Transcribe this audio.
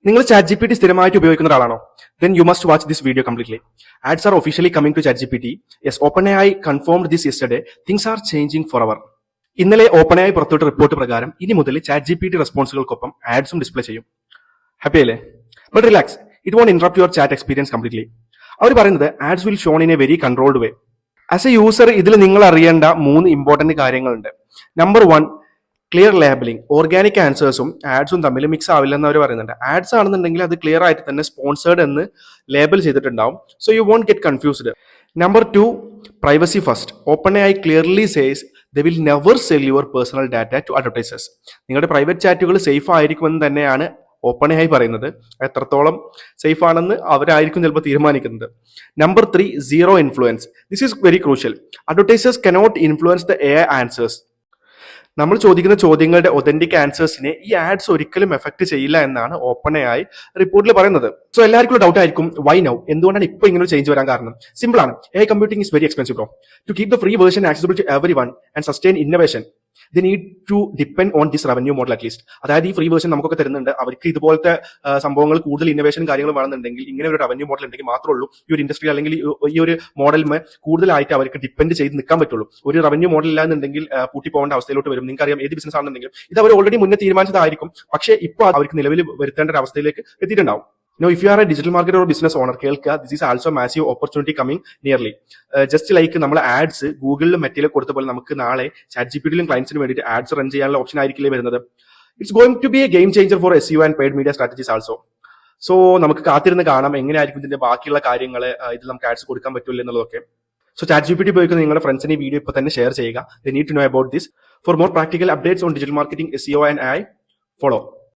നിങ്ങൾ chat G P T സ്ഥിരമായിട്ട് ഉപയോഗിക്കുന്ന ഒരാളാണോ? then you must watch this video completely. Ads are officially coming to ChatGPT. Yes, OpenAI confirmed this yesterday. Things are changing forever. ഇന്നലെ OpenAI പുറത്തുവിട്ട report പ്രകാരം ഇനി മുതൽ chat G P T റെസ്പോൺസുകൾക്കൊപ്പം ആഡ്സും display ചെയ്യും. ഹാപ്പി അല്ലേ? But relax, it won't interrupt your chat experience completely. അവർ പറയുന്നത് ads will shown in a very controlled way. As a user ഇതിൽ നിങ്ങൾ അറിയേണ്ട 3 ഇമ്പോർട്ടന്റ് കാര്യങ്ങളുണ്ട്. Number 1, clear labelling. ഓർഗാനിക് ആൻസേഴ്സും ആഡ്സും തമ്മിൽ മിക്സ് ആവില്ലെന്ന് അവർ പറയുന്നുണ്ട്. ആഡ്സ് ആണെന്നുണ്ടെങ്കിൽ അത് ക്ലിയർ ആയിട്ട് തന്നെ സ്പോൺസേർഡ് എന്ന് ലേബൽ ചെയ്തിട്ടുണ്ടാവും. So you won't get confused. Number 2, privacy first. OpenAI clearly says they will never sell your personal data to advertisers. നിങ്ങളുടെ പ്രൈവറ്റ് ചാറ്റുകൾ സേഫ് ആയിരിക്കുമെന്ന് തന്നെയാണ് OpenAI പറയുന്നത്. എത്രത്തോളം സേഫ് ആണെന്ന് അവരായിരിക്കും ചിലപ്പോൾ തീരുമാനിക്കുന്നത്. Number 3, zero influence. This is very crucial. Advertisers cannot influence the AI answers. നമ്മൾ ചോദിക്കുന്ന ചോദ്യങ്ങളുടെ ഒതന്റിക് ആൻസേഴ്സിനെ ഈ ആഡ്സ് ഒരിക്കലും എഫക്ട് ചെയ്യില്ല എന്നാണ് OpenAI റിപ്പോർട്ടിൽ പറയുന്നത്. സോ എല്ലാവർക്കും ഡൗട്ട് ആയിരിക്കും, വൈ നൗ? എന്തുകൊണ്ടാണ് ഇപ്പൊ ഇങ്ങനെ ഒരു ചേഞ്ച് വരാൻ കാരണം? സിമ്പിൾ ആണ്. AI computing is very expensive bro. To keep the free version accessible to everyone and sustain innovation, they need to depend on this revenue model at least. അതായത് ഈ free version നമുക്കൊക്കെ തരുന്നുണ്ട്. അവർക്ക് ഇതുപോലത്തെ സംഭവങ്ങൾ കൂടുതൽ ഇന്നോവേഷൻ കാര്യങ്ങളും വേണമെന്നുണ്ടെങ്കിൽ ഇങ്ങനെ ഒരു റവന്യൂ മോഡൽ ഉണ്ടെങ്കിൽ മാത്രമേ ഉള്ളൂ ഈ ഒരു ഇൻഡസ്ട്രി അല്ലെങ്കിൽ ഈ ഒരു മോഡലിന് കൂടുതലായിട്ട് അവർക്ക് ഡിപ്പെൻഡ് ചെയ്ത് നിൽക്കാൻ പറ്റുള്ളൂ. ഒരു റവന്യൂ മോഡൽ ഇല്ലാന്നുണ്ടെങ്കിൽ പൂട്ടി പോകേണ്ട അവസ്ഥയിലോട്ട് വരും. നിങ്ങൾക്കറിയാം, ഏത് ബിസിനസ് ആണെന്നുണ്ടെങ്കിലും ഇത് അവർ ഓൾറെഡി മുന്നേ തീരുമാനിച്ചതായിരിക്കും. പക്ഷേ ഇപ്പോൾ അവർക്ക് നിലവിൽ വരുത്തേണ്ട ഒരു അവസ്ഥയിലേക്ക് എത്തിയിട്ടുണ്ടാവും. Now, if you are a digital marketer or business owner, കേൾക്കുക, this is also a massive opportunity coming nearly. Just like നമ്മൾ ആഡ്സ് ഗൂഗിളിലും മെറ്റയിലും കൊടുത്ത പോലെ നമുക്ക് നാളെ ചാറ്റ് ജി പി ടിയിലും ക്ലയൻസിന് വേണ്ടിയിട്ട് ആഡ്സ് റൺ ചെയ്യാനുള്ള ഓപ്ഷൻ ആയിരിക്കില്ലേ വരുന്നത്. It's going to be a game changer for SEO and paid media strategies also. So നമുക്ക് കാത്തിരുന്ന് കാണാം എങ്ങനെയായിരിക്കും ഇതിന്റെ ബാക്കിയുള്ള കാര്യങ്ങൾ, ഇതിൽ നമുക്ക് ആഡ്സ് കൊടുക്കാൻ പറ്റില്ല എന്നുള്ളതൊക്കെ. So chat G P T ഉപയോഗിക്കുന്ന നിങ്ങളുടെ ഫ്രണ്ട്സിന് ഈ വീഡിയോ ഇപ്പോൾ തന്നെ ഷെയർ ചെയ്യുക. They need to know about this. For more practical updates on digital marketing, SEO and AI, follow.